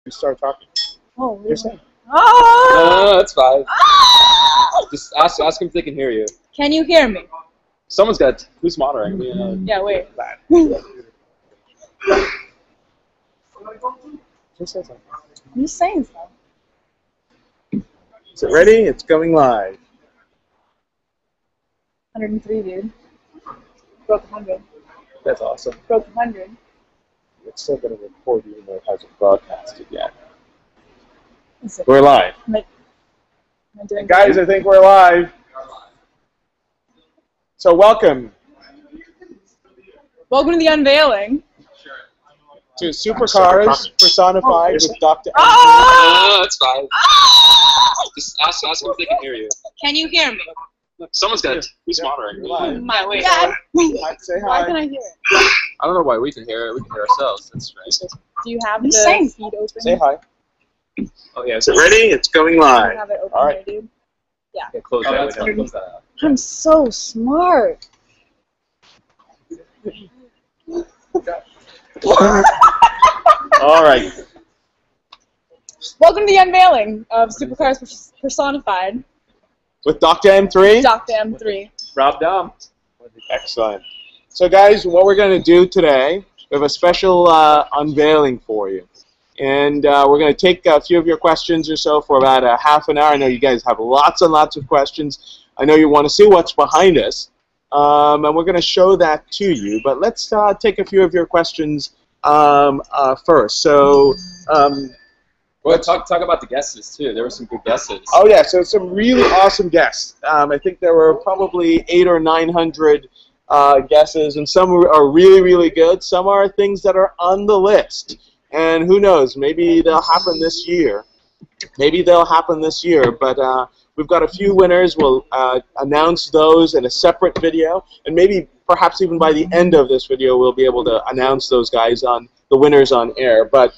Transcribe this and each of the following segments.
You start talking. Oh, really? You're saying. Oh! No, that's fine. Oh! Just ask them if they can hear you. Can you hear me? Someone's got. Who's monitoring? Yeah, wait. Just say something. I'm just saying so. Is it ready? It's going live. 103, dude. Broke 100. That's awesome. Broke 100. It's still going to record even though it hasn't broadcasted yet. Is it? We're live. Am I doing Guys, I think we're live. So welcome Welcome to the unveiling. to Supercars Personified with DoctaM3's. Oh! No, that's fine. Oh! Just ask them if they can hear you. Can you hear me? Someone's got. Who's monitoring? You're live. My God. Say Why hi. can I hear it? I don't know why we can hear it. We can hear ourselves. That's strange. Do you have I'm the saying- feed open? Say hi. Oh yeah. Is it ready? It's going Do you live. have it open All right. here, dude? Yeah, close Oh, that. that's fine. Close that out. I'm so smart. All right. Welcome to the unveiling of Supercars Personified. With DoctaM3. DoctaM3. Rob Dahm. Excellent. So guys, what we're going to do today, we have a special unveiling for you. And we're going to take a few of your questions or so for about a half an hour. I know you guys have lots and lots of questions. I know you want to see what's behind us. And we're going to show that to you. But let's take a few of your questions first. So, Well, talk about the guesses too. There were some good guesses. oh yeah, so some really awesome guests. I think there were probably 800 or 900 guesses, and some are really, really good. Some are things that are on the list. And who knows, maybe they'll happen this year. Maybe they'll happen this year, but we've got a few winners. We'll announce those in a separate video, and maybe perhaps even by the end of this video we'll be able to announce those guys on the winners on air. But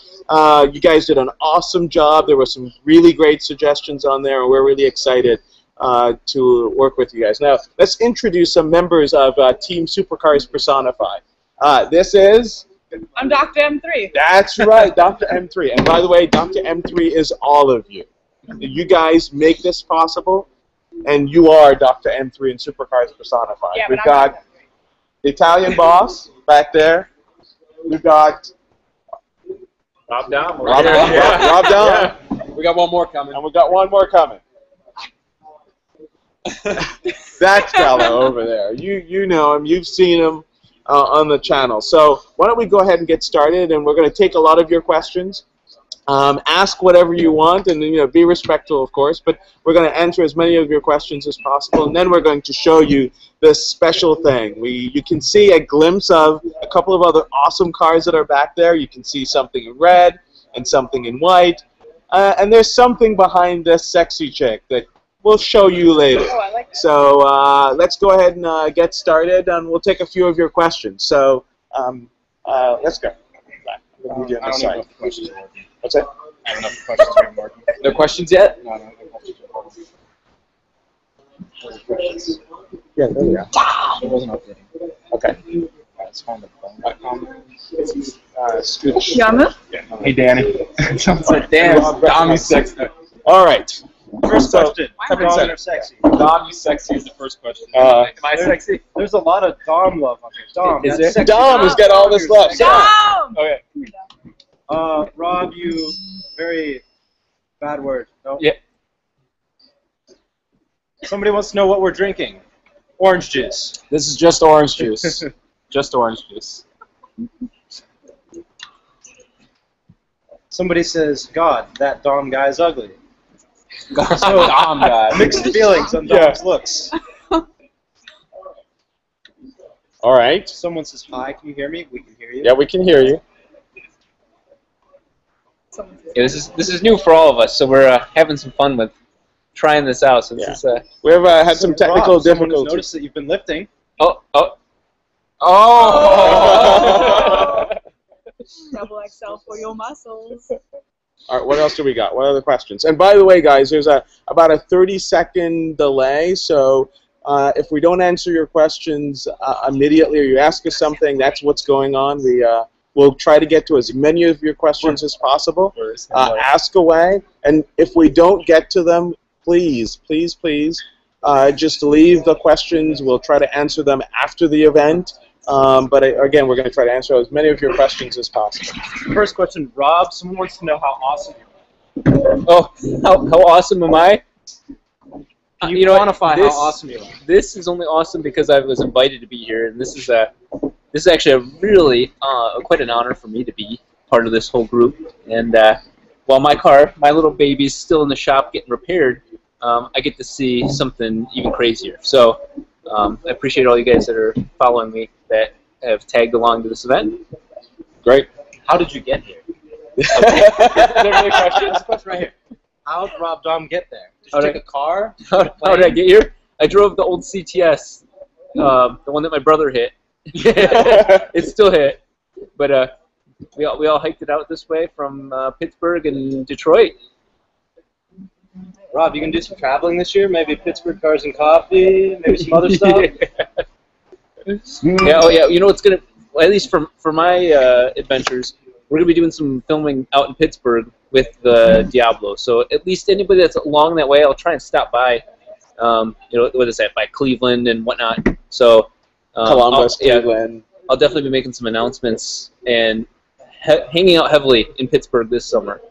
you guys did an awesome job. There were some really great suggestions on there, and we're really excited to work with you guys. Now, let's introduce some members of Team SupercarsPersonified. This is... I'm DoctaM3. That's right, DoctaM3. And by the way, DoctaM3 is all of you. You guys make this possible, and you are DoctaM3 and Supercars Personified. Yeah, We've but I'm got the Italian boss back there. We've got Rob Dahm. Rob Dahm. Yeah. We got one more coming. And we've got one more coming. That fellow over there. You know him. You've seen him on the channel. So why don't we go ahead and get started, and we're going to take a lot of your questions. Ask whatever you want, and be respectful, of course, but we're going to answer as many of your questions as possible, and then we're going to show you this special thing. You can see a glimpse of a couple of other awesome cars that are back there. You can see something in red and something in white, and there's something behind this sexy chick that we'll show you later. Oh, I like that. So let's go ahead and get started, and we'll take a few of your questions. So let's go. I don't know if the questions are working. What's that? I don't know if the questions are working. No questions yet? No, the questions are working. Where's the questions? Yeah, there we go. It wasn't updating. Okay. It's phone.com. Scooch. Yamu? Yeah. Hey, Danny. Damn, Dom, you sexy. All right. First So, question. Kevin Doms said- are sexy. Dom, you sexy is the first question. Uh, Am I sexy? There's a lot of Dom love on here. Dom, Is that's there? sexy. Dom has got all this love. Dom! Okay. Rob, you very bad word. No? Yeah. Somebody wants to know what we're drinking. Orange juice. This is just orange juice. Just orange juice. Somebody says, God, that Dom guy is ugly. Dom guy. Mixed feelings on Yeah. Dom's looks. All right. Someone says, hi, can you hear me? We can hear you. Yeah, we can hear you. Yeah, this is new for all of us, so we're having some fun with trying this out. So this is We've had some technical Rob, someone who's difficulties. noticed that you've been lifting. oh Oh! Double XL for your muscles. All right, what else do we got? What other questions? And by the way, guys, there's about a 30-second delay, so if we don't answer your questions immediately or you ask us something, that's what's going on. We'll We'll try to get to as many of your questions as possible. Ask away, and if we don't get to them, please, please, please, just leave the questions. We'll try to answer them after the event. But again, we're going to try to answer as many of your questions as possible. First question, Rob. Someone wants to know how awesome you are. Oh, how awesome am I? Can you quantify how awesome you are? This is only awesome because I was invited to be here, and this is actually a really quite an honor for me to be part of this whole group. And while my little baby's still in the shop getting repaired, I get to see something even crazier. So I appreciate all you guys that are following me that have tagged along to this event. Great. How did you get here? Is there any questions? Question right here. How did Rob Dahm get there? Did you take a car? How did I get here? I drove the old CTS, the one that my brother hit. It's still hit, but we all hiked it out this way from Pittsburgh and Detroit. Rob, you can do some traveling this year? Maybe Pittsburgh Cars and Coffee, maybe some other stuff? Yeah, oh yeah, you know it's gonna, well, at least for my adventures, we're gonna be doing some filming out in Pittsburgh with the Diablo. So at least anybody that's along that way, I'll try and stop by. You know, what is that, by Cleveland and whatnot. So Columbus, Cleveland. I'll definitely be making some announcements and hanging out heavily in Pittsburgh this summer.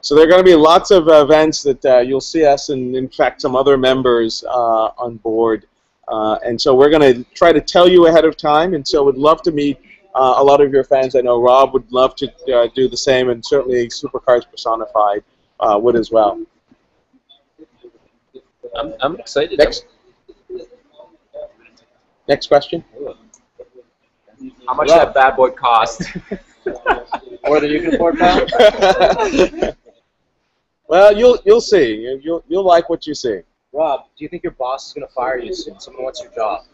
So there are going to be lots of events that you'll see us and, in fact, some other members on board. And so we're going to try to tell you ahead of time. And so we'd love to meet a lot of your fans. I know Rob would love to do the same, and certainly Supercars Personified would as well. I'm excited. Next question. How much that bad boy cost? More than you can afford now? Well, you'll see. You'll like what you see. Rob, do you think your boss is going to fire you soon? Someone wants your job.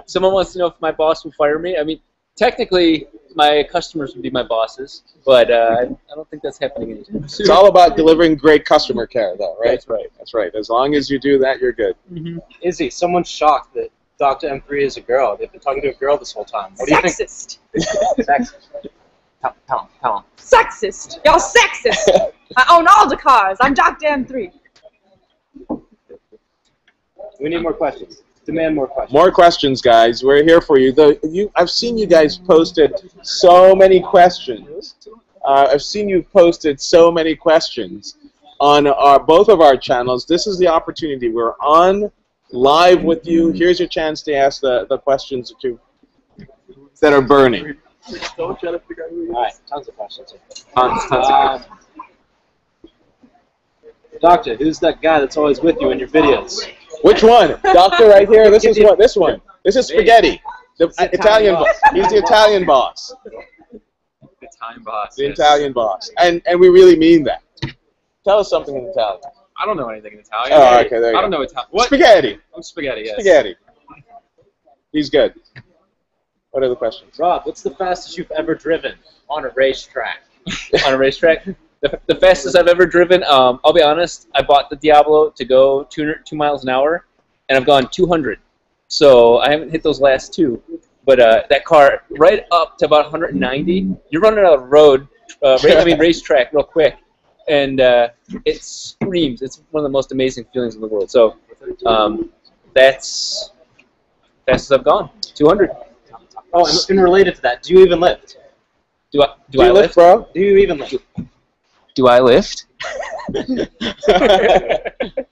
Someone wants to know if my boss will fire me. I mean, technically, my customers would be my bosses, but I don't think that's happening anytime soon. It's all about delivering great customer care, though, right? That's right. That's right. As long as you do that, you're good. Mm-hmm. Izzy, someone's shocked that DoctaM3 is a girl. They've been talking to a girl this whole time. What do you think? Sexist. Sexist. Tell him. Sexist. Y'all sexist. I own all the cars. I'm DoctaM3. We need more questions. Demand more questions. More questions, guys. We're here for you. I've seen you guys posted so many questions. I've seen you posted so many questions on both of our channels. This is the opportunity. We're on live with you. Here's your chance to ask the questions that are burning. All right, tons of questions. Tons of questions. Doctor, who's that guy that's always with you in your videos? Which one? Doctor right here? This is what? This one. This is Spaghetti. The Italian boss. He's the Italian boss. Italian boss. The Italian boss. And we really mean that. Tell us something in Italian. I don't know anything in Italian. Oh, okay, there you go. I don't know Italian. What? Spaghetti. I'm spaghetti, yes. Spaghetti. He's good. What are the questions? Rob, what's the fastest you've ever driven on a racetrack? On a racetrack? The fastest I've ever driven, I'll be honest, I bought the Diablo to go 2 miles an hour, and I've gone 200. So I haven't hit those last two. But that car, right up to about 190, you're running out of road, racetrack real quick. And it screams. It's one of the most amazing feelings in the world. So that's fastest I've gone, 200. Oh, and related to that, do you even lift? Do I lift, bro? Do you even lift? Do I lift?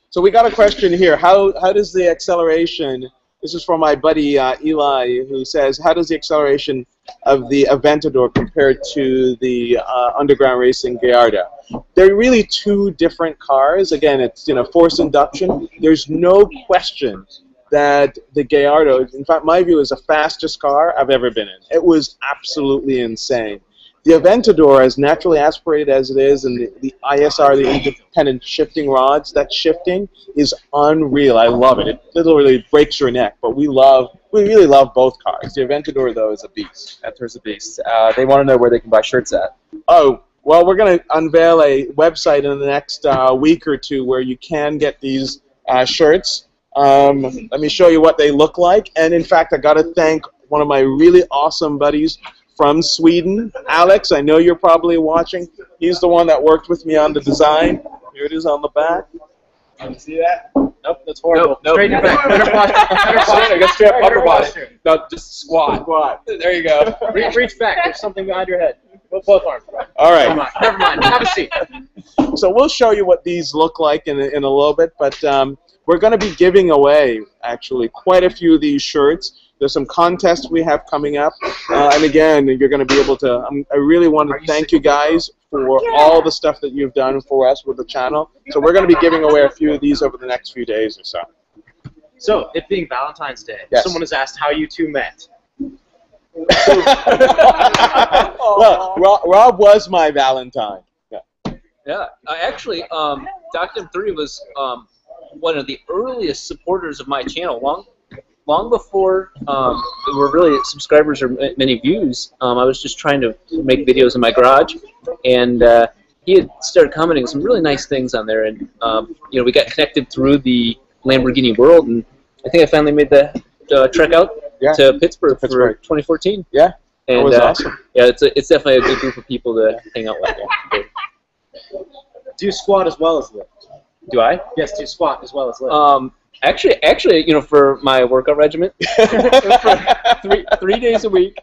So we got a question here. How does the acceleration, this is from my buddy Eli, who says, how does the acceleration of the Aventador compare to the underground racing Gallardo? They're really two different cars. Again, it's force induction. There's no question that the Gallardo, in fact, my view, is the fastest car I've ever been in. It was absolutely insane. The Aventador, as naturally aspirated as it is, and the ISR, the independent shifting rods, that shifting is unreal. I love it. It literally breaks your neck. But we really love both cars. The Aventador, though, is a beast. Aventador's a beast. They want to know where they can buy shirts at. Oh, well, we're going to unveil a website in the next week or two where you can get these shirts. Let me show you what they look like. And in fact, I got to thank one of my really awesome buddies from Sweden. Alex, I know you're probably watching. He's the one that worked with me on the design. Here it is on the back. Can you see that? Nope, that's horrible. Nope. Straight in your back. Better posture. Go straight up upper Better body. posture. No, just squat. There you go. Reach back. There's something behind your head. Both arms. All right. Never mind. Have a seat. So we'll show you what these look like in a little bit, but we're going to be giving away, actually, quite a few of these shirts. There's some contests we have coming up, and again, you're going to be able to, I really want to thank you guys for all the stuff that you've done for us with the channel. So we're going to be giving away a few of these over the next few days or so. So, it being Valentine's Day, Yes. someone has asked how you two met. Well, Rob was my Valentine. Yeah, actually, DoctaM3 was one of the earliest supporters of my channel. Long before there were really subscribers or many views, I was just trying to make videos in my garage, and he had started commenting some really nice things on there, and you know, we got connected through the Lamborghini world, and I think I finally made the trek out to Pittsburgh for 2014. Yeah, and, that was awesome. Yeah, it's definitely a good group of people to hang out with. Yeah. Do you squat as well as lift? Do I? Yes, do you squat as well as lift? Actually, you know, for my workout regimen, for three days a week,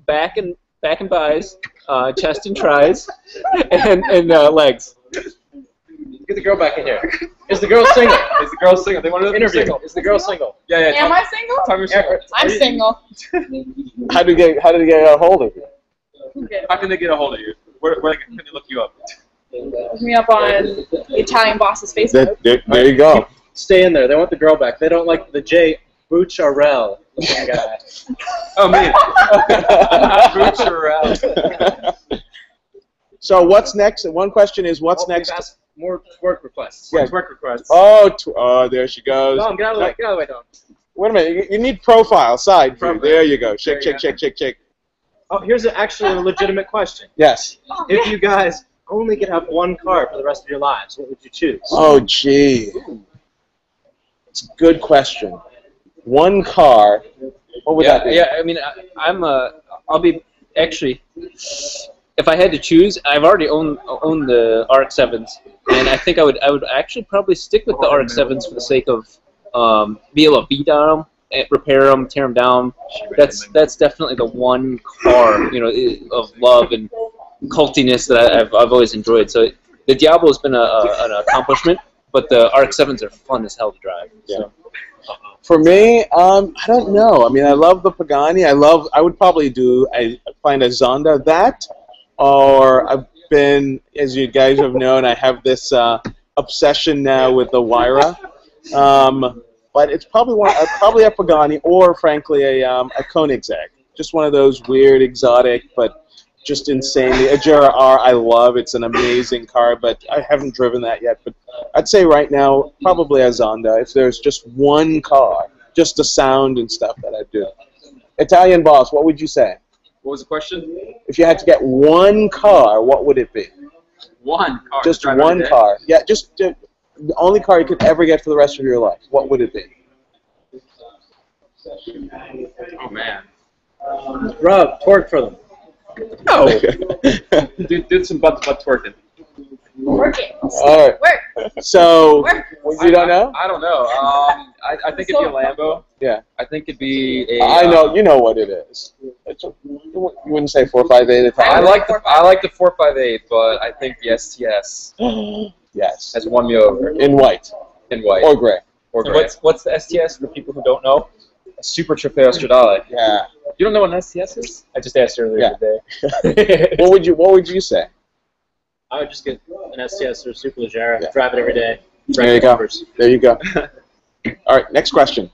back and buys, chest and tries, and legs. Get the girl back in here. Is the girl single? Is the girl single? They want to Interview. single. Is the girl single? Yeah. Am I single? Tell me single. I'm single. How did they get a hold of you? How can they get a hold of you? Where can they look you up? Look me up on the Italian Boss's Facebook. There you go. Stay in there. They want the girl back. They don't like the J. Bucharel guy. Oh, me. Bucharel. So what's next? One question is, what's next? We've asked more twerk requests. Yeah. Twerk requests. Oh, there she goes. Dom, get out of the way. Get out of the way, Dom. Wait a minute. You need profile side view. There you go. Shake. Oh, here's actually a legitimate question. Yes. If you guys only could have one car for the rest of your lives, what would you choose? Oh, gee. It's a good question. One car. What would that be? Yeah, I mean, I'll be actually. If I had to choose, I've already owned the RX-7s, and I think I would actually probably stick with the RX-7s for the sake of be able to beat on them, and repair them, tear them down. That's definitely the one car, you know, of love and cultiness that I've always enjoyed. So the Diablo has been an accomplishment, but the RX-7s are fun as hell to drive. Yeah. So. For me, I don't know. I mean, I love the Pagani. I would probably find a Zonda that. Or I've been, as you guys have known, I have this obsession now with the Wyra. But it's probably a Pagani or, frankly, a Koenigsegg. Just one of those weird, exotic, but just insanely. A Jera R I love. It's an amazing car, but I haven't driven that yet. But I'd say right now, probably a Zonda. If there's just one car, just the sound and stuff that I'd do. Italian Boss, what would you say? What was the question? If you had to get one car, what would it be? One car. Just one car. Yeah, just the only car you could ever get for the rest of your life. What would it be? Oh, man. Rob, twerk for them. No. Did some butt twerking. Working. All right. Work. So, Work. you don't know? I don't know. I think it'd be a Lambo. Yeah. I think it'd be a. I know. You know what it is. You wouldn't say 458 at the I time. like the 458, but I think the STS Yes. has won me over In white. in white Or gray. or gray. What's the STS for people who don't know? A Super Trofeo Stradale. Yeah. You don't know what an STS is? I just asked earlier Yeah. today. What would you say? I would just get an STS or Super Leggera, Yeah. drive it every day. There you go. There you go. All right, next question.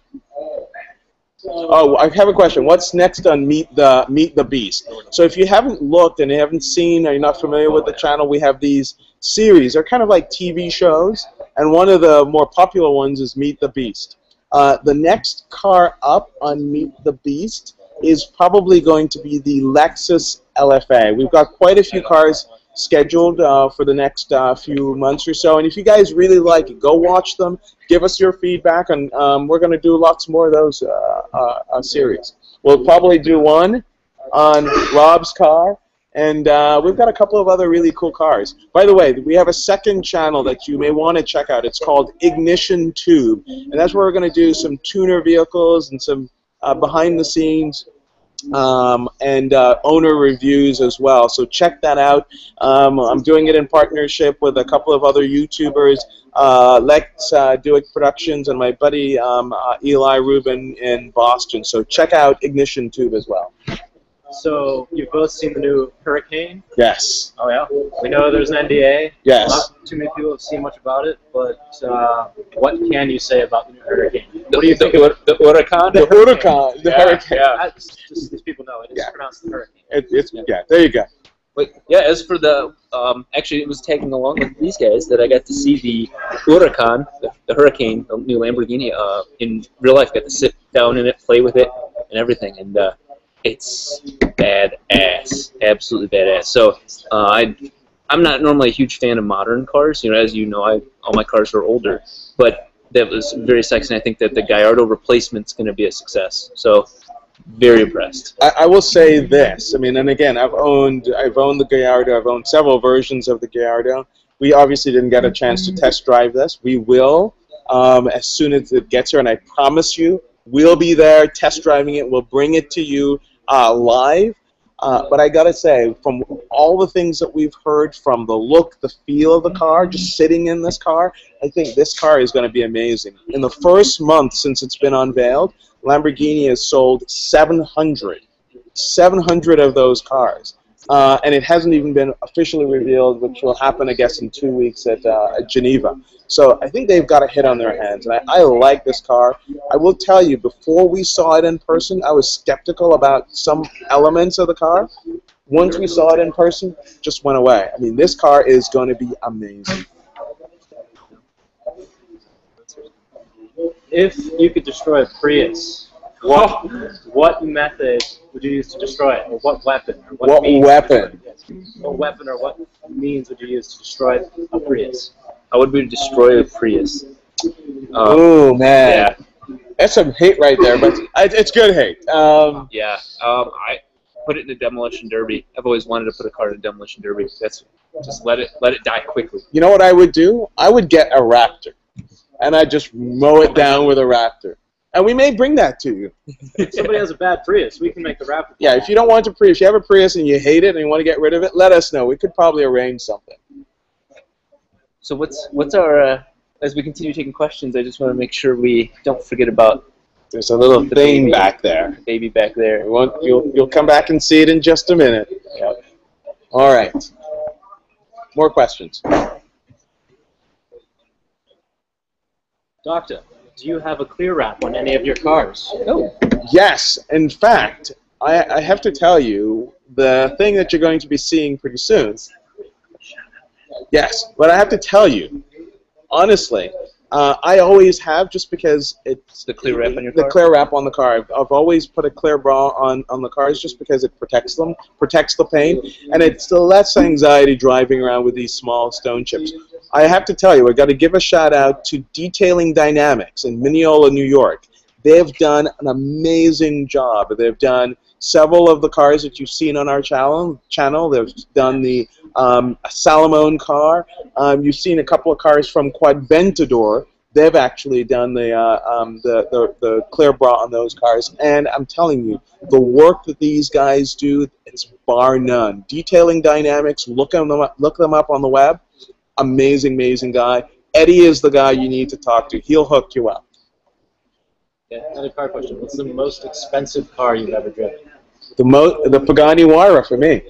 Oh, I have a question. What's next on Meet the Beast? So if you haven't looked and you haven't seen or you're not familiar with the channel, we have these series. They're kind of like TV shows, and one of the more popular ones is Meet the Beast. The next car up on Meet the Beast is probably going to be the Lexus LFA. We've got quite a few cars scheduled for the next few months or so, and if you guys really like it, go watch them, give us your feedback, and we're going to do lots more of those series. We'll probably do one on Rob's car, and we've got a couple of other really cool cars. By the way, we have a second channel that you may want to check out. It's called Ignition Tube, and that's where we're going to do some tuner vehicles and some behind-the-scenes and owner reviews as well. So check that out. I'm doing it in partnership with a couple of other YouTubers, Let's Do It Productions and my buddy Eli Rubin in Boston. So check out Ignition Tube as well. So you've both seen the new Hurricane? Yes. Oh yeah. We know there's an NDA. Yes. Not too many people have seen much about it, but what can you say about the new Hurricane? What do you think of the Huracan? The Huracan. The Hurricane. Yeah. Just these people know it. It's pronounced the Hurricane. Yeah. There you go. But yeah, as for the actually, it was tagging along with these guys that I got to see the Huracan, the Hurricane, the new Lamborghini, in real life. Got to sit down in it, play with it, and everything, and it's badass, absolutely badass. So I'm not normally a huge fan of modern cars. You know, as you know, all my cars are older, but that was very sexy. And I think that the Gallardo replacement's going to be a success. So very impressed. I will say this. I mean, and again, I've owned the Gallardo. I've owned several versions of the Gallardo. We obviously didn't get a chance to test drive this. We will as soon as it gets here, and I promise you, we'll be there test driving it. We'll bring it to you live. But I gotta say, from all the things that we've heard, from the look, the feel of the car, just sitting in this car, I think this car is going to be amazing. In the first month since it's been unveiled, Lamborghini has sold 700 of those cars. And it hasn't even been officially revealed, which will happen, I guess, in 2 weeks at Geneva. So I think they've got a hit on their hands, and I like this car. I will tell you, before we saw it in person, I was skeptical about some elements of the car. Once we saw it in person, it just went away. I mean, this car is going to be amazing. If you could destroy a Prius, what method would you use to destroy it, or what weapon, or what means? What weapon or what means would you use to destroy a Prius? I would be to destroy a Prius. Oh man, yeah, that's some hate right there, but it's good hate. I put it in a demolition derby. I've always wanted to put a car in a demolition derby. That's just let it die quickly. You know what I would do? I would get a Raptor, and I'd just mow it down with a Raptor. And we may bring that to you. If somebody has a bad Prius, we can make the Raptor. Yeah, if you don't want a Prius, if you have a Prius and you hate it and you want to get rid of it, let us know. We could probably arrange something. So what's our as we continue taking questions? I just want to make sure we don't forget about. There's a little thing back there. Baby back there. You'll come back and see it in just a minute. Yep. All right. More questions. Doctor, do you have a clear wrap on any of your cars? Oh. Yes. In fact, I have to tell you the thing that you're going to be seeing pretty soon. Yes, but I have to tell you, honestly, I always have, just because it's the clear wrap on your car. The clear wrap on the car. I've always put a clear bra on the cars just because it protects them, protects the paint, and it's less anxiety driving around with these small stone chips. I have to tell you, I've got to give a shout out to Detailing Dynamics in Mineola, New York. They've done an amazing job. They've done several of the cars that you've seen on our channel. They've done the Salomon car. You've seen a couple of cars from Quadventador. They've actually done the clear bra on those cars. And I'm telling you, the work that these guys do, it's bar none. Detailing Dynamics, look them up on the web. Amazing, amazing guy. Eddie is the guy you need to talk to. He'll hook you up. Yeah, another car question. What's the most expensive car you've ever driven? The Pagani Huayra for me.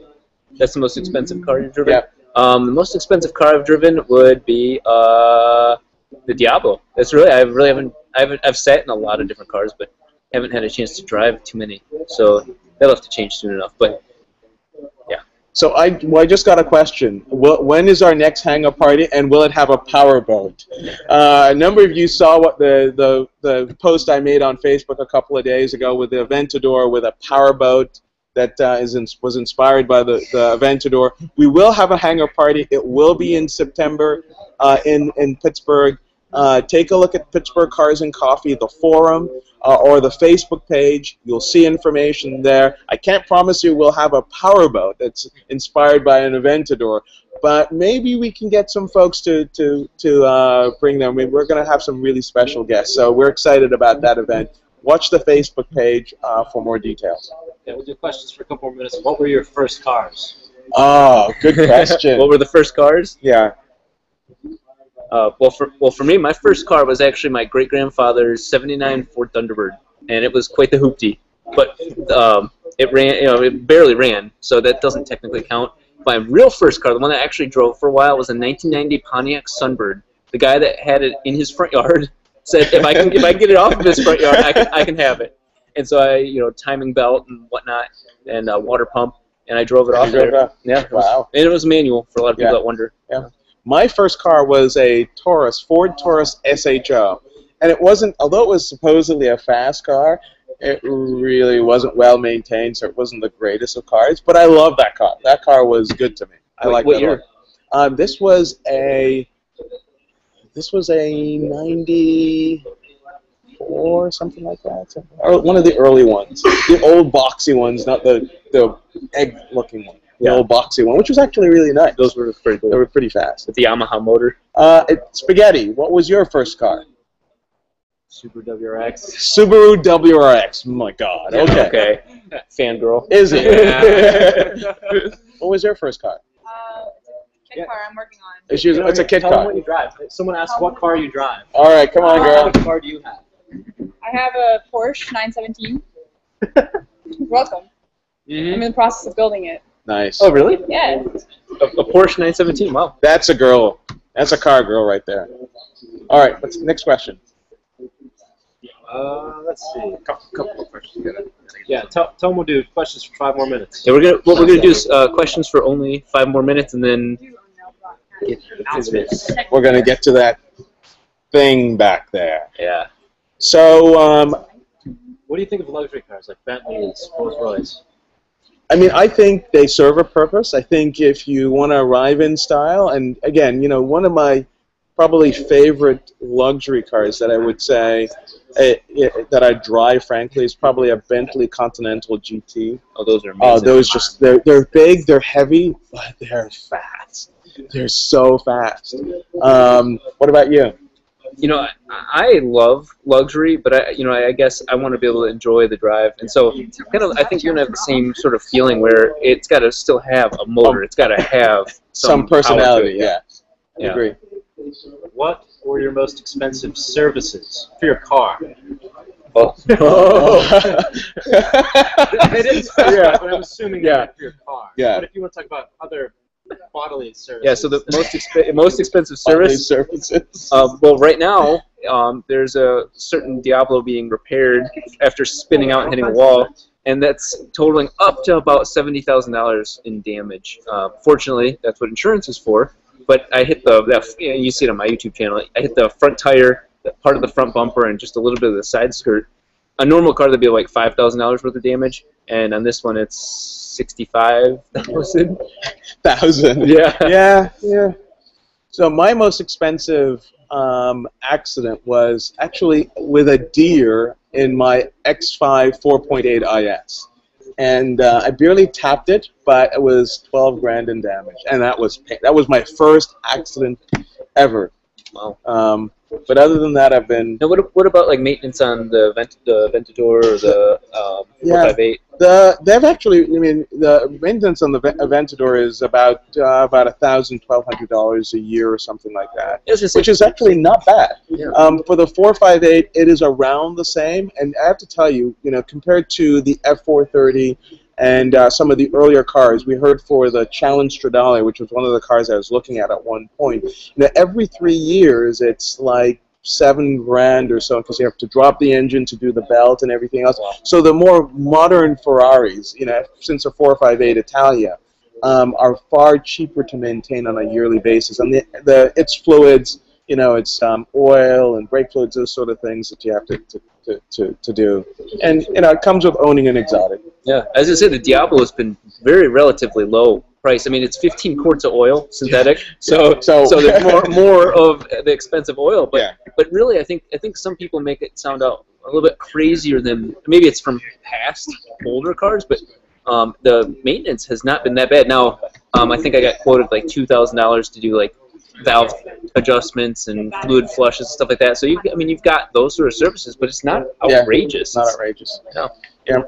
That's the most expensive car you've driven? Yeah. The most expensive car I've driven would be the Diablo. That's really I've sat in a lot of different cars, but haven't had a chance to drive too many. So that'll have to change soon enough. But yeah. So I just got a question. When is our next hangout party, and will it have a power boat? A number of you saw what the post I made on Facebook a couple of days ago with the Aventador with a power boat that was inspired by the Aventador. We will have a hangout party. It will be in September in Pittsburgh. take a look at Pittsburgh Cars and Coffee, the forum, or the Facebook page. You'll see information there. I can't promise you we'll have a powerboat that's inspired by an Aventador, but maybe we can get some folks to bring them. I mean, we're going to have some really special guests, so we're excited about that event. Watch the Facebook page for more details. Okay, we'll do questions for a couple more minutes. What were your first cars? Oh, good question. What were the first cars? Yeah. Well, for me, my first car was actually my great-grandfather's '79 Ford Thunderbird, and it was quite the hoopty. But it ran, it barely ran, so that doesn't technically count. My real first car, the one that I actually drove for a while, was a 1990 Pontiac Sunbird. The guy that had it in his front yard said, if I can get it off of his front yard, I can have it. And so I, timing belt and whatnot, and water pump, and I drove it off there. Yeah. Wow. And it was manual for a lot of people that wonder. Yeah. My first car was a Taurus, Ford Taurus SHO, and it wasn't, although it was supposedly a fast car, it really wasn't well maintained, so it wasn't the greatest of cars. But I love that car. That car was good to me. I like that. What year? This was a 94, something like that. Or one of the early ones, the old boxy ones, not the egg-looking one. The old boxy one, which was actually really nice. Those were pretty cool. They were pretty fast. With the Yamaha motor. Spaghetti, what was your first car? Subaru WRX. Subaru WRX. Oh my God. Okay. Okay. Fangirl. Is it? What was your first car? It's a kid car I'm working on. It's a kid Tell car. them what you drive. Someone asked what car you drive. All right, come on, girl. What car do you have? I have a Porsche 917. You're welcome. I'm in the process of building it. Nice. Oh, really? Yeah. A Porsche 917. Wow. That's a girl. That's a car girl right there. All right. Next question. Let's see. A couple of questions. Yeah. Tell them we'll do questions for 5 more minutes. Yeah, what we're gonna do is questions for only 5 more minutes, and then announcements. We're gonna get to that thing back there. Yeah. So, what do you think of luxury cars like Bentleys, Rolls-Royce? I mean, I think they serve a purpose. I think if you want to arrive in style, and again, one of my probably favorite luxury cars that I would say that I drive, frankly, is probably a Bentley Continental GT. Oh, those are amazing. Oh, those just, they're big, they're heavy, but they're fast. They're so fast. What about you? I love luxury, but I guess I want to be able to enjoy the drive, and so I think you're gonna have the same sort of feeling where it's got to still have a motor. It's got to have some personality. Yeah. I agree. What were your most expensive services for your car? Oh. They didn't say that, but I'm assuming for your car. Yeah. But if you want to talk about other bodily services. Yeah, so the most expensive service. Services. Well, right now, there's a certain Diablo being repaired after spinning out and hitting a wall, and that's totaling up to about $70,000 in damage. Fortunately, that's what insurance is for. But I hit you see it on my YouTube channel. I hit the front tire, part of the front bumper, and just a little bit of the side skirt. A normal car that'd be like $5,000 worth of damage, and on this one it's $65,000. Yeah. So my most expensive accident was actually with a deer in my X5 4.8 IS. And I barely tapped it, but it was 12 grand in damage, and that was my first accident ever. Wow. But other than that, I've been. Now, what about like maintenance on the Aventador or the 458? They've actually. I mean, the maintenance on the Aventador is about $1,000–1,200 a year or something like that, which is actually not bad. Yeah. For the 458, it is around the same, and I have to tell you, compared to the F430 and some of the earlier cars, we heard for the Challenge Stradale, which was one of the cars I was looking at one point. Every 3 years, it's like $7 grand or so, because you have to drop the engine to do the belt and everything else. Wow. So the more modern Ferraris, since the 458 Italia, are far cheaper to maintain on a yearly basis. And its fluids, it's oil and brake fluids, those sort of things that you have to do. And it comes with owning an exotic. Yeah, as I said, the Diablo has been very relatively low price. I mean, it's 15 quarts of oil, synthetic. So there's more of the expensive oil. But but really, I think some people make it sound out a little bit crazier than maybe it's from past older cars, but the maintenance has not been that bad. Now, I think I got quoted like $2,000 to do like valve adjustments and fluid flushes and stuff like that. So you've got those sort of services, but it's not outrageous. Not outrageous. No. Yeah.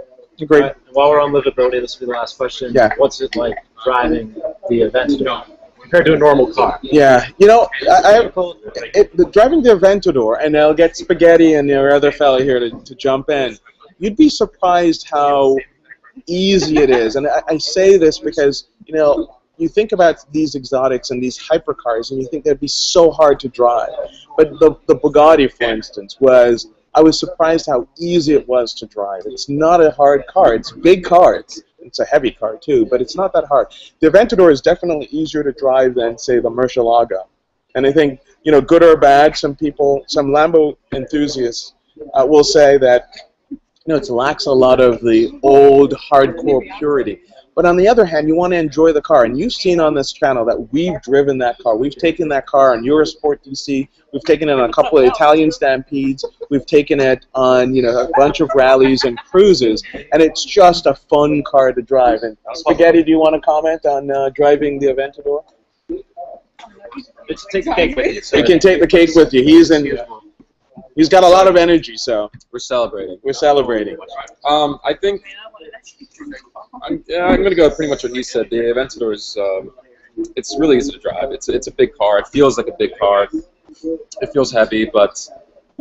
Great. Right, while we're on livability, this will be the last question. Yeah. What's it like driving the Aventador compared to a normal car? Yeah, you know, driving the Aventador, and I'll get Spaghetti and your other fellow here to jump in. You'd be surprised how easy it is, and I say this because you think about these exotics and these hypercars, and you think they'd be so hard to drive. But the Bugatti, for instance, I was surprised how easy it was to drive. It's not a hard car. It's a big car. It's a heavy car too, but it's not that hard. The Aventador is definitely easier to drive than, say, the Murcielago. And I think, good or bad, some Lambo enthusiasts will say that it lacks a lot of the old hardcore purity. But on the other hand, you want to enjoy the car. And you've seen on this channel that we've driven that car. We've taken that car on Eurosport DC. We've taken it on a couple of Italian Stampedes. We've taken it on a bunch of rallies and cruises. And it's just a fun car to drive. And Spaghetti, do you want to comment on driving the Aventador? Just take the cake with you. So you can take the cake with you. He's got a lot of energy, so we're celebrating. We're celebrating. I think I'm going to go pretty much what he said. The Aventador is it's really easy to drive. It's a big car. It feels like a big car. It feels heavy, but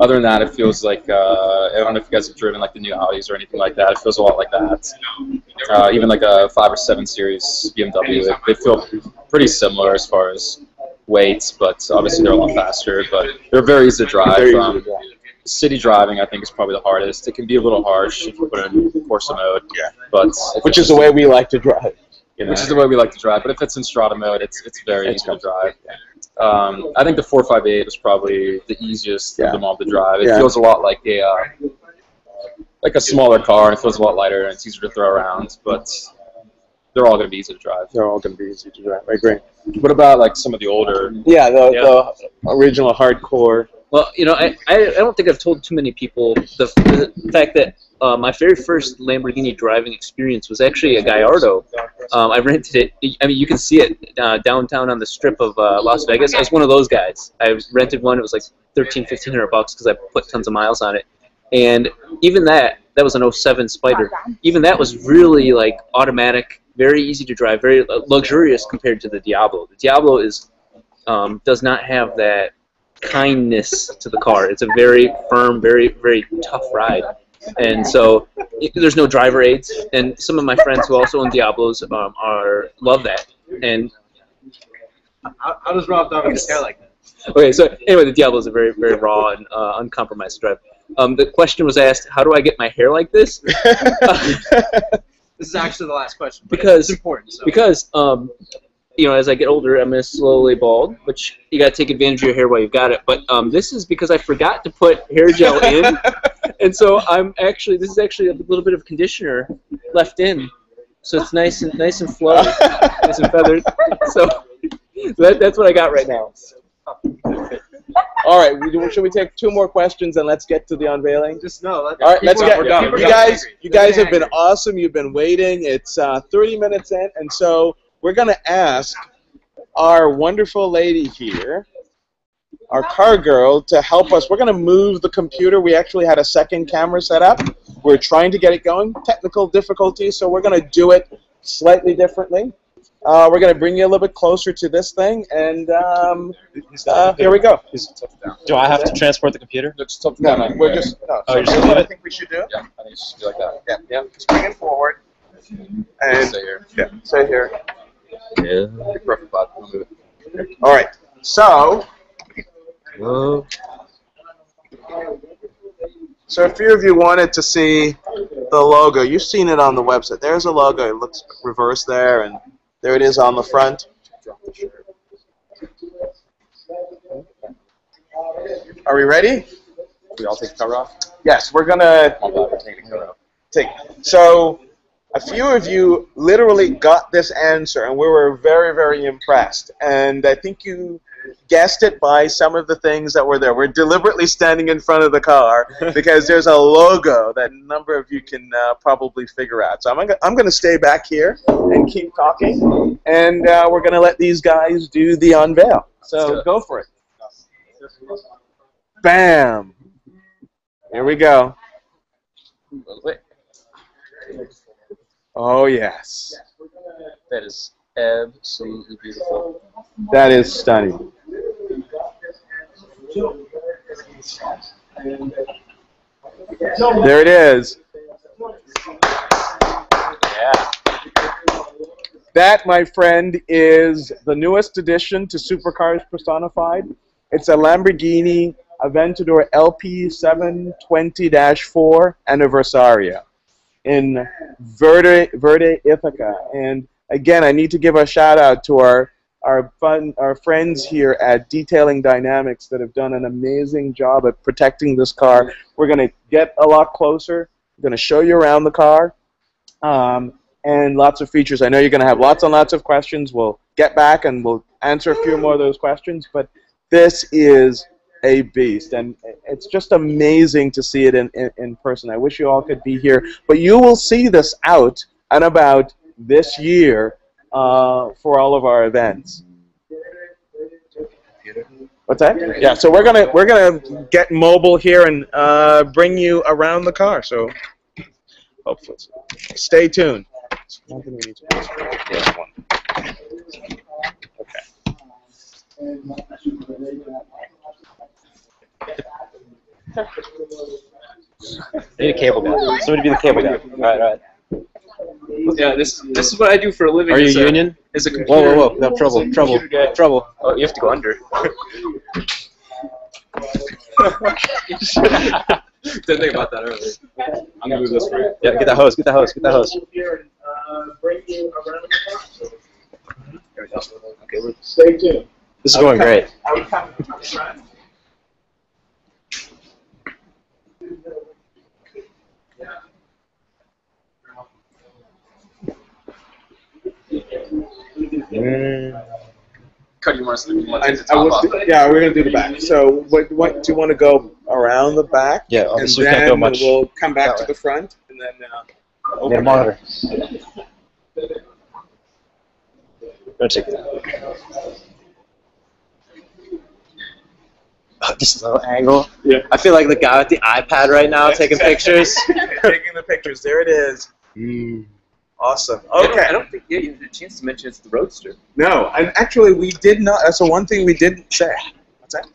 other than that, it feels like I don't know if you guys have driven like the new Audis or anything like that. It feels a lot like that. Even like a 5 or 7 Series BMW, they feel pretty similar as far as weight, but obviously they're a lot faster. But they're very easy to drive. City driving, I think, is probably the hardest. It can be a little harsh if you put it in Corsa mode, but which is the way we like to drive. Which is the way we like to drive. But if it's in Strata mode, it's very easy to drive. I think the 458 is probably the easiest of them all to drive. It feels a lot like a smaller car, and it feels a lot lighter, and it's easier to throw around. But they're all going to be easy to drive. They're all going to be easy to drive. I agree. What about like some of the older? The original hardcore. Well, I don't think I've told too many people the fact that my very first Lamborghini driving experience was actually a Gallardo. I rented it. I mean, you can see it downtown on the strip of Las Vegas. I was one of those guys. I rented one. It was like $1,500 because I put tons of miles on it. And even that was an 07 Spider. Even that was really like automatic, very easy to drive, very luxurious compared to the Diablo. The Diablo does not have that kindness to the car. It's a very firm, very, very tough ride. And so there's no driver aids. And some of my friends who also own Diablos love that. And how does Rob Dahm his hair like that? Okay, so anyway, the Diablo is a very, very raw and uncompromised drive. The question was asked, how do I get my hair like this? This is actually the last question, but because it's important. So. Because as I get older, I'm going to slowly bald, which you got to take advantage of your hair while you've got it. But this is because I forgot to put hair gel in, and so this is actually a little bit of conditioner left in, so it's nice and flowy, nice and feathered. So that's what I got right now. All right, should we take 2 more questions and let's get to the unveiling? All right, let's get. You guys have been awesome. You've been waiting. It's 30 minutes in, and so we're going to ask our wonderful lady here, our car girl, to help us. We're going to move the computer. We actually had a second camera set up. We're trying to get it going. Technical difficulties, so we're going to do it slightly differently. We're going to bring you a little bit closer to this thing, and here we go. Do I have to transport the computer? No, we're just. No. Oh, you're just leave it? I think we should do. Yeah, I think it should be like that. Yeah. Just bring it forward. And Stay here. Yeah, stay here. Yeah. Perfect, bud. We'll move it. All right. So. Whoa. So a few of you wanted to see the logo. You've seen it on the website. There's a logo. It looks reversed there, and there it is on the front. Are we ready? We all take the cover off? Yes, we're gonna Oh, God, we're taking the cover off. take. So a few of you literally got this answer, and we were very, very impressed. And I think you guessed it by some of the things that were there. We're deliberately standing in front of the car because there's a logo that a number of you can probably figure out. So I'm going to stay back here and keep talking, and we're going to let these guys do the unveil. So go for it. Bam! Here we go. Oh, yes. That is absolutely beautiful. That is stunning. There it is. Yeah. That, my friend, is the newest addition to Supercars Personified. It's a Lamborghini Aventador LP720-4 Anniversaria in Verde Ithaca. And again, I need to give a shout out to our friends here at Detailing Dynamics that have done an amazing job at protecting this car. We're going to get a lot closer. We're going to show you around the car. And lots of features. I know you're going to have lots and lots of questions. We'll get back and we'll answer a few more of those questions. But this is a beast, and it's just amazing to see it in person. I wish you all could be here. But you will see this out and about this year for all of our events. What's that? Yeah. So we're gonna get mobile here and bring you around the car. So hopefully, stay tuned. One thing we need to do is this one. Okay. I need a cable guy. Somebody be the cable guy. Right. Yeah, this is what I do for a living. Are you union? Is a computer. Whoa. No, trouble. Oh, you have to go under. Didn't think about that earlier. I'm gonna move this way. Yeah, get that hose. Bring you around the car. Okay, stay tuned. This is going great. Cut, you want to yeah, we're going to do the back. So what do you want to go around the back? Yeah, and we can't go much. We'll come back to the front, and then Need a monitor. Don't take that. Oh, this little angle. Yeah. I feel like the guy with the iPad right now taking pictures. Taking the pictures. There it is. Awesome. Okay. I don't think you had a chance to mention it's the Roadster. No, and actually we did not. That's the one thing we didn't say. What's that?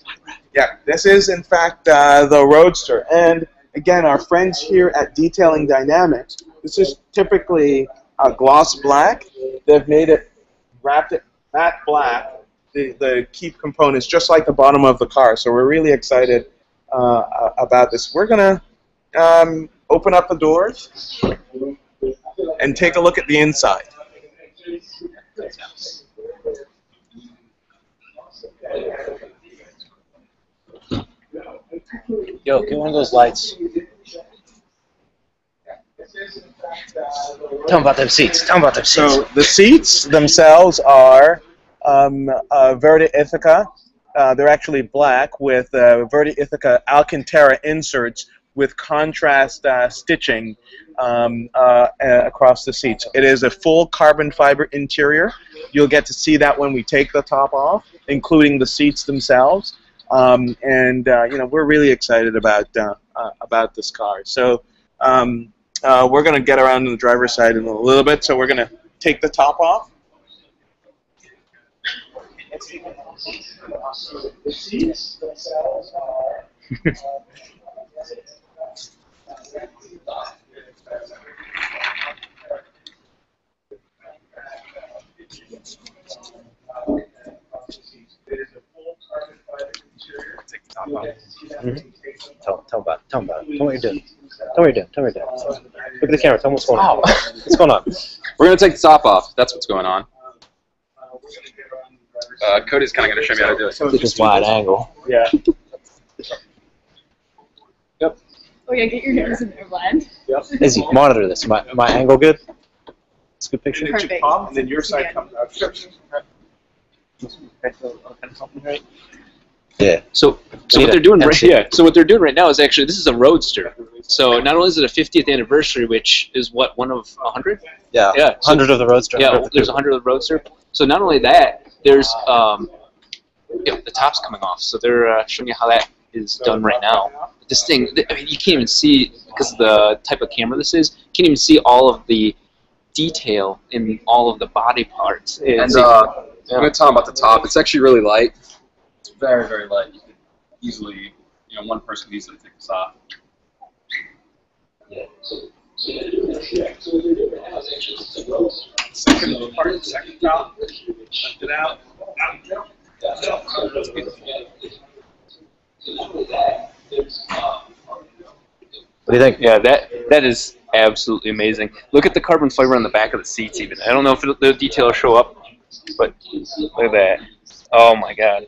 Yeah, this is in fact the Roadster. And again, our friends here at Detailing Dynamics, this is typically a gloss black. They've made it, wrapped it matte black, the key components, just like the bottom of the car. So we're really excited about this. We're going to open up the doors and take a look at the inside. Yo, get one of those lights. Tell them about them seats. So the seats themselves are Verde Ithaca. They're actually black with Verde Ithaca Alcantara inserts with contrast stitching across the seats. It is a full carbon fiber interior. You'll get to see that when we take the top off, including the seats themselves. You know, we're really excited about this car. So we're going to get around to the driver's side in a little bit. So we're going to take the top off. The seats themselves are. Tell them about it. Tell me what you're doing. Look at the camera. Tell them what's going on. What's going on? We're going to take the top off. That's what's going on. Cody's kind of going to show me how to do it. Get this wide angle. Yeah. Oh yeah, get your nose in there, Vlad. Izzy, monitor this. My angle good? It's a good picture. And it should pop, and then your side comes out. Sure. Yeah. So what they're doing So what they're doing right now is actually this is a Roadster. So not only is it a 50th anniversary, which is what, one of 100? Yeah. Yeah. 100 of the Roadster. Yeah. There's 100 of the Roadster. So not only that, there's the top's coming off. So they're showing you how that is done right now. This thing, I mean, you can't even see because of the type of camera this is. You can't even see all of the detail in all of the body parts. And I'm going to tell them about the top. It's actually really light. It's very, very light. You could easily, one person could easily take this off. Second part, second top. Lift it out. That's beautiful. What do you think? Yeah, that is absolutely amazing. Look at the carbon fiber on the back of the seats even. I don't know if the detail will show up, but look at that. Oh my god.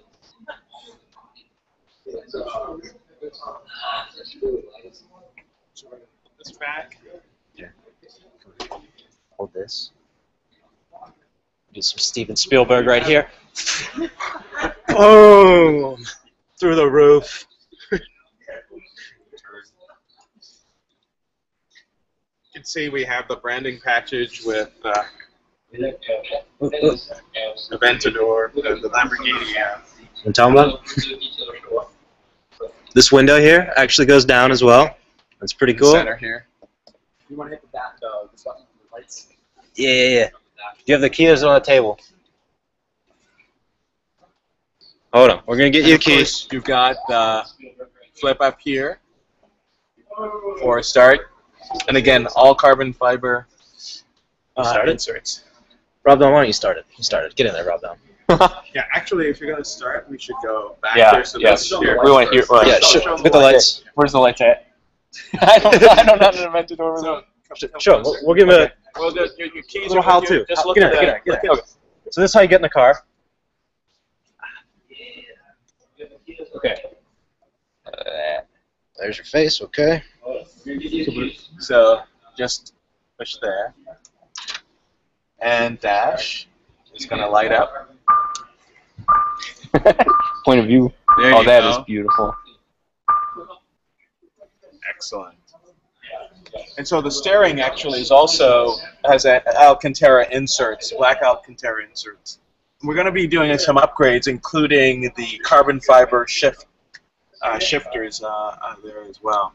This back. Yeah. Hold this. Do some Steven Spielberg right here. Boom! Through the roof. You can see we have the branding package with Aventador, the Lamborghini. And tell them about this window here actually goes down as well. That's pretty cool. Center here. You want to hit the button for the lights? Yeah. You have the keys on the table. Hold on. We're going to get you a key. You've got the flip up here for a start. And again, all carbon fiber inserts. Rob Dahm, why don't you start it? You start it. Get in there, Rob Dahm. Yeah, actually, if you're going to start, we should go back Yeah, there. So yes. this We want to hear. Yeah, get the lights. Where's the lights at? I don't know how to Aventador. Sure, we'll give him Well, your keys a little how-to. Just look Get at in. that. Okay. So this is how you get in the car. Okay. There's your face, okay. So just push there. And dash. It's going to light up. Point of view. There Oh, you that go. is beautiful. Excellent. And so the steering actually has Alcantara inserts, black Alcantara inserts. We're going to be doing some upgrades, including the carbon fiber shifters there as well.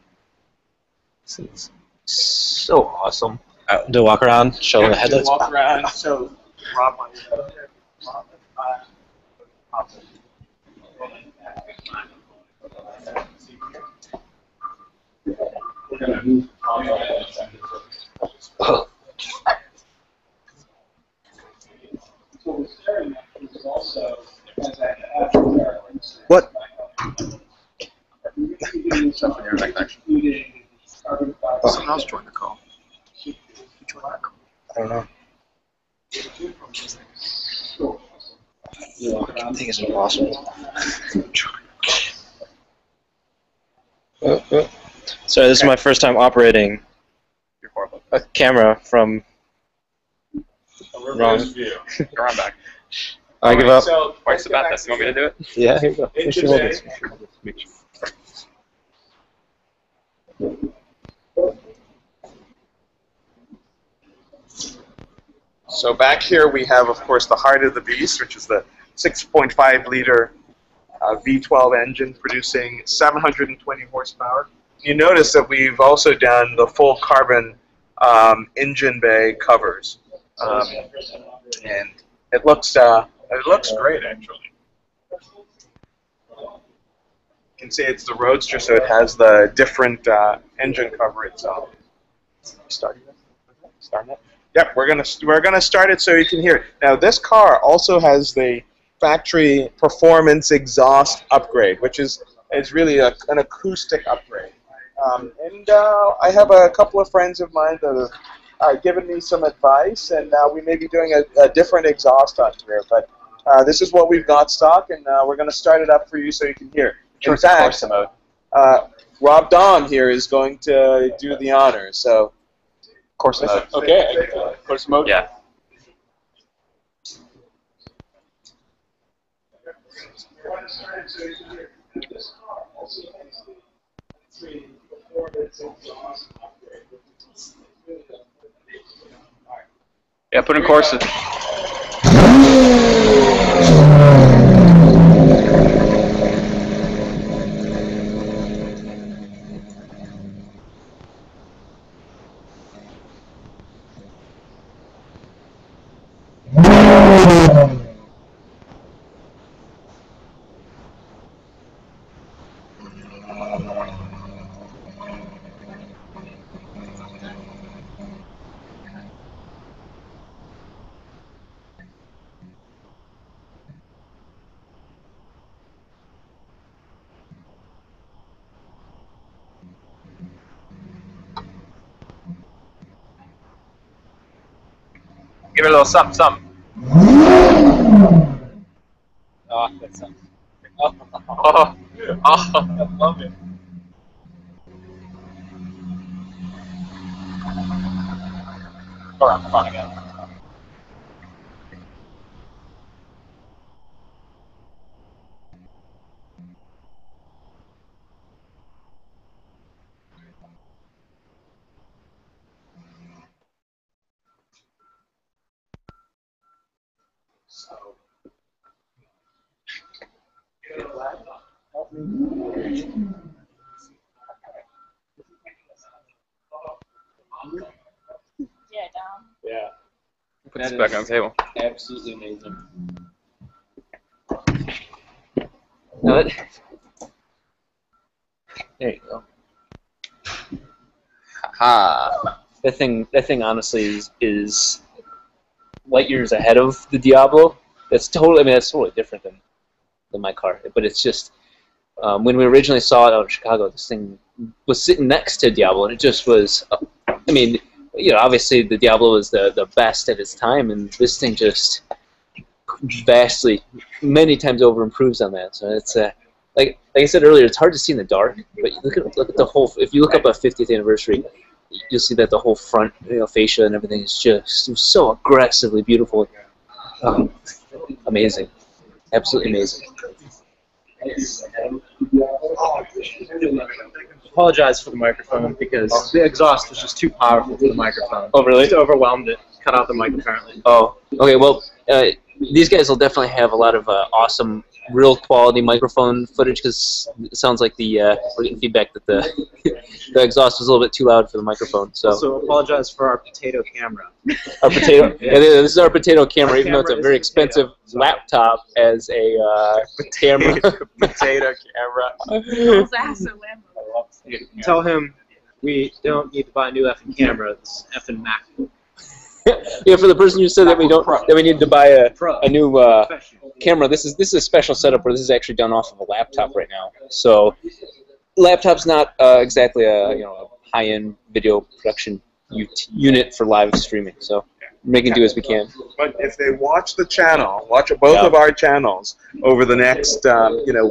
This is so awesome. Do a walk around, show them the headlights. Walk around, so Rob, What? Someone else joined the call. I don't know. I think it's awesome. Sorry, this is my first time operating a camera from wrong. Go on back. I give up. So, Twice the bat test. You want me to do it? Yeah, here you go. Make sure you hold this. Make sure. So back here we have, of course, the heart of the beast, which is the 6.5-liter V12 engine producing 720 horsepower. You notice that we've also done the full carbon engine bay covers, and it looks great actually. You can see it's the Roadster, so it has the different engine cover itself. Start it. Yep, we're gonna start it so you can hear it. Now this car also has the factory performance exhaust upgrade, which is really an acoustic upgrade. And I have a couple of friends of mine that have given me some advice, and we may be doing a different exhaust on here. But this is what we've got stock, and we're going to start it up for you so you can hear. In fact, Rob Dahm here is going to do the honors. So course mode. Okay, course mode. Yeah. Yeah, put in courses. Give it a little something, something. Oh, that's something. Oh, oh, I love it. all right, fun again. Yeah, Dahm. Yeah. Put this back on the table. Absolutely amazing. Now there you go. Ha. That thing honestly is light years ahead of the Diablo. That's totally. I mean, that's totally different than my car. But it's just when we originally saw it out in Chicago, this thing was sitting next to Diablo, and it just was. I mean, you know, obviously the Diablo was the best at its time, and this thing just vastly, many times over improves on that. So it's like I said earlier, it's hard to see in the dark, but look at the whole. If you look up a 50th anniversary, you'll see that the whole front, you know, fascia and everything is just so aggressively beautiful. Amazing, absolutely amazing. Apologize for the microphone because the exhaust was just too powerful for the microphone. Oh, really? Just overwhelmed it. Cut out the mic apparently. Oh, okay. Well, these guys will definitely have a lot of awesome, real quality microphone footage because it sounds like we're getting feedback that the the exhaust was a little bit too loud for the microphone. So Also, apologize for our potato camera. our potato. Yeah. Yeah, this is our potato camera, Our even though it's a camera very is expensive potato. laptop as a camera. Potato camera. Girl's ass or Lambo. Tell him we don't need to buy a new effing camera. This effing Mac. Yeah, for the person who said that we need to buy a new Professional. camera. This is a special setup where this is actually done off of a laptop right now. So, laptop's not exactly a high-end video production unit for live streaming. So, we're making do as we can. But if they watch the channel, watch both of our channels over the next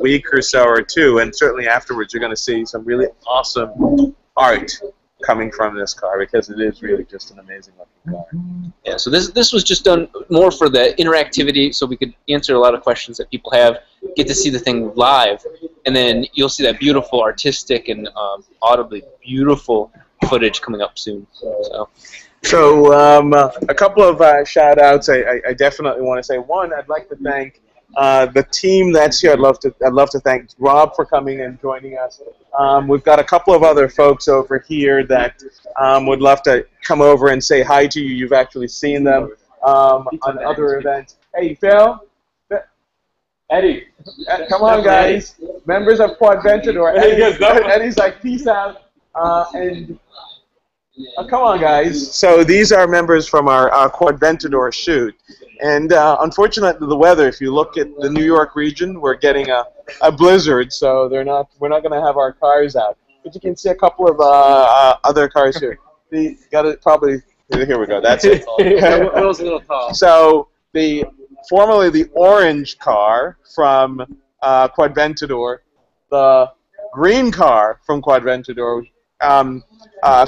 week or so or two, and certainly afterwards, you're going to see some really awesome art coming from this car because it is really just an amazing looking car. Yeah, so this was just done more for the interactivity, so we could answer a lot of questions that people have, get to see the thing live, and then you'll see that beautiful, artistic, and audibly beautiful footage coming up soon. So a couple of shout-outs I definitely want to say. One, I'd like to thank the team that's here. I'd love to thank Rob for coming and joining us. We've got a couple of other folks over here that would love to come over and say hi to you. You've actually seen them on other events. Hey, Phil? Eddie, come on, guys. Members of Quadventador. Eddie's like, peace out. Come on, guys. So these are members from our Quadventador shoot. And unfortunately, the weather, if you look at the New York region, we're getting a blizzard, so we're not going to have our cars out. But you can see a couple of other cars here. You got it probably. Here we go. That's it. Will's a little tall. So formerly the orange car from Quadventador, the green car from Quadventador.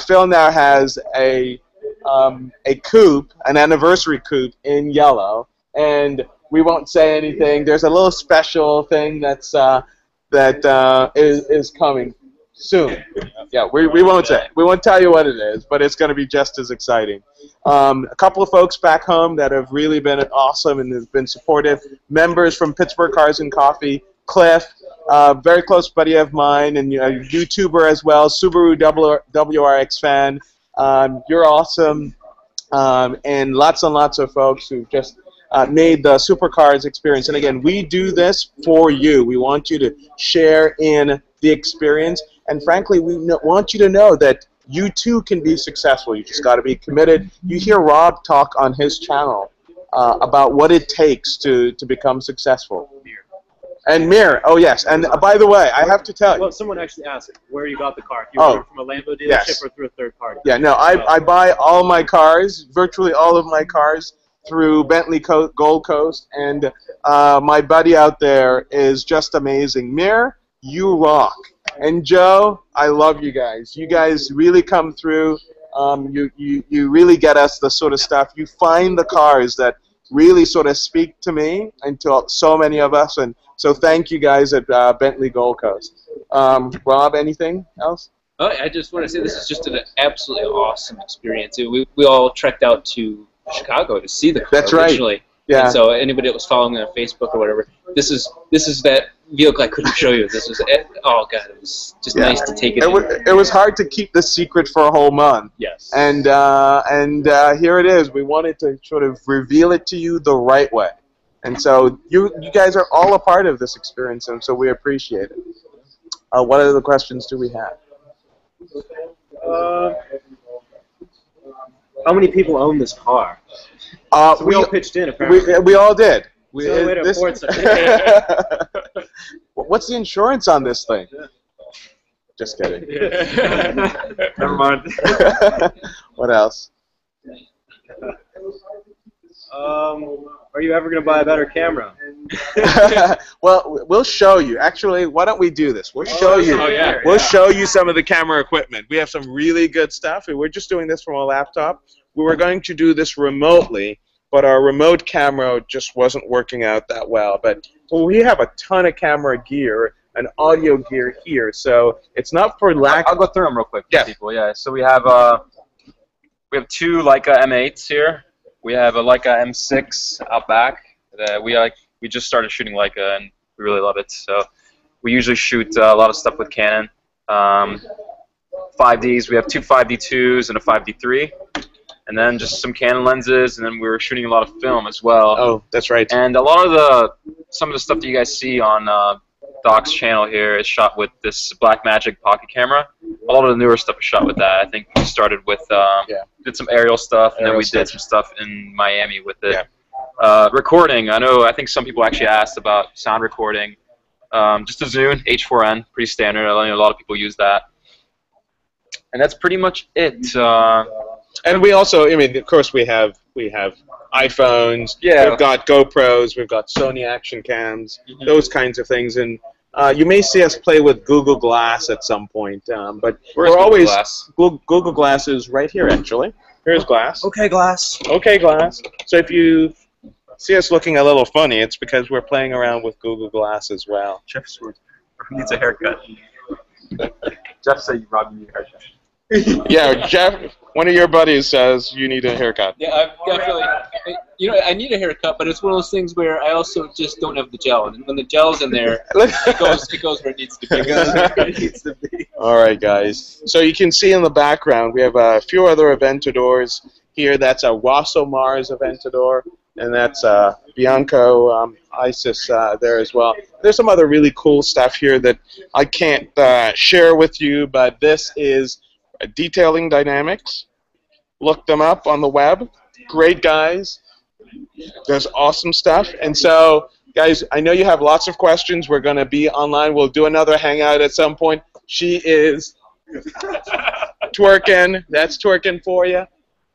Phil now has a a coupe, an anniversary coupe in yellow, and we won't say anything. There's a little special thing that's is coming soon. Yeah, we won't say. We won't tell you what it is, but it's going to be just as exciting. A couple of folks back home that have really been awesome and have been supportive. Members from Pittsburgh Cars and Coffee, Cliff, very close buddy of mine, and a YouTuber as well, Subaru WRX fan. You're awesome, and lots of folks who just made the Supercars experience. And again, we do this for you. We want you to share in the experience, and frankly, we want you to know that you too can be successful. You just got to be committed. You hear Rob talk on his channel about what it takes to become successful. And Mir, oh yes, and by the way, I have to tell you. Well, someone actually asked where you got the car. If you were from a Lambo dealership or through a third party. Yeah, no, I buy all my cars, virtually all of my cars, through Bentley Gold Coast, and my buddy out there is just amazing. Mir, you rock. And Joe, I love you guys. You guys really come through. You really get us the sort of stuff. You find the cars that really sort of speak to me and to so many of us, and so thank you guys at Bentley Gold Coast. Rob, anything else? Oh, I just want to say this is just an absolutely awesome experience. We all trekked out to Chicago to see the car. That's right. Originally. Yeah. And so anybody that was following me on Facebook or whatever, this is that vehicle I couldn't show you. This was oh god, it was just nice to take it. It was hard to keep the secret for a whole month. Yes. And here it is. We wanted to sort of reveal it to you the right way. And so you guys are all a part of this experience, and so we appreciate it. What other questions do we have? How many people own this car? So we all pitched in, apparently. We all did. So way to afford something. What's the insurance on this thing? Just kidding. Never mind. What else? Are you ever going to buy a better camera? Well, we'll show you. Actually, why don't we do this? We'll show you. We'll show you some of the camera equipment. We have some really good stuff. We're just doing this from a laptop. We were going to do this remotely, but our remote camera just wasn't working out that well. But we have a ton of camera gear and audio gear here, so it's not for lack. I'll go through them real quick for people. Yeah. So we have two Leica M8s here. We have a Leica M6 out back. We just started shooting Leica and we really love it. So we usually shoot a lot of stuff with Canon. 5Ds. We have two 5D2s and a 5D3. And then just some Canon lenses, and then we were shooting a lot of film as well. Oh, that's right. And a lot of some of the stuff that you guys see on Doc's channel here is shot with this Blackmagic pocket camera. A lot of the newer stuff is shot with that. I think we started with did some aerial stuff, and then we did some stuff in Miami with it. Yeah. Recording. I think some people actually asked about sound recording. Just a Zune H4n, pretty standard. I know a lot of people use that. And that's pretty much it. And we also, of course, we have iPhones. Yeah. We've got GoPros. We've got Sony action cams. Those kinds of things. And you may see us play with Google Glass at some point. But we're always Google Glass is right here, actually. Here's Glass. Okay, Glass. Okay, Glass. So if you see us looking a little funny, it's because we're playing around with Google Glass as well. Jeff needs a haircut. Jeff said you robbed me a haircut. Yeah, Jeff, one of your buddies says you need a haircut. Yeah, I definitely. I need a haircut, but it's one of those things where I also just don't have the gel, and when the gel's in there, it goes where it needs to be. All right, guys. So you can see in the background we have a few other Aventadors here. That's a Rosso Mars Aventador, and that's Bianco Isis there as well. There's some other really cool stuff here that I can't share with you, but this is Detailing Dynamics. Look them up on the web. Great guys. There's awesome stuff. And so, guys, I know you have lots of questions. We're going to be online. We'll do another hangout at some point. She is twerking. That's twerking for you.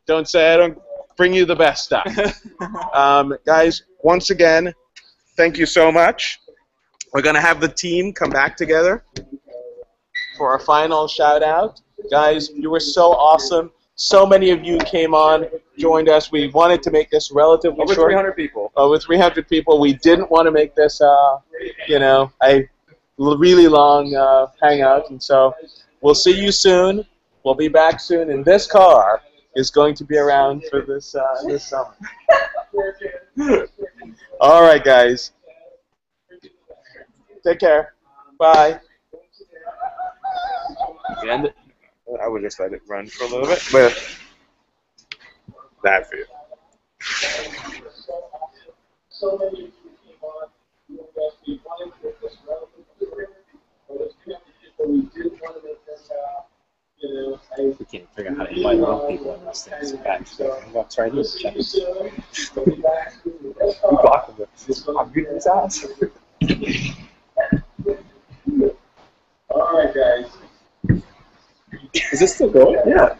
Don't say I don't bring you the best stuff. Guys, once again, thank you so much. We're going to have the team come back together for our final shout-out. Guys, you were so awesome. So many of you came on, joined us. We wanted to make this relatively Over short. 300 people. Over 300 people. We didn't want to make this, you know, a really long hangout, and so we'll see you soon. We'll be back soon, and this car is going to be around for this this summer. All right, guys. Take care. Bye. End it. I would just let it run for a little bit, but that for you. So many people we wanted to make this relatively, but it's we did want to make this, you know, We can't figure out how to invite more people in these things. What's right here? Check it. We blocked him. I'm beating his ass. All right, guys. Is this still going? Yeah.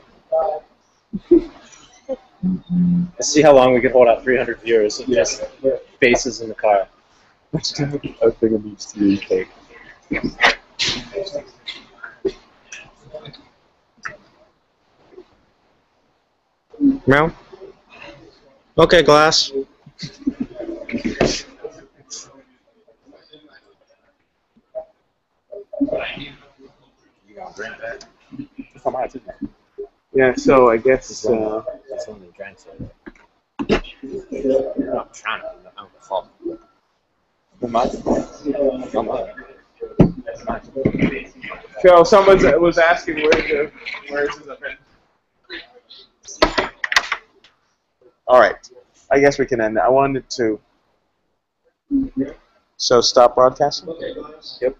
Let's see how long we can hold out 300 viewers and just faces in the car. I think it needs to be fake. Meow. Okay, Glass. Yeah, so I guess That's one of the drinks. I'm trying to alcohol. Phil, someone was asking where is his event? All right, I guess we can end. I wanted to. So stop broadcasting. Yep.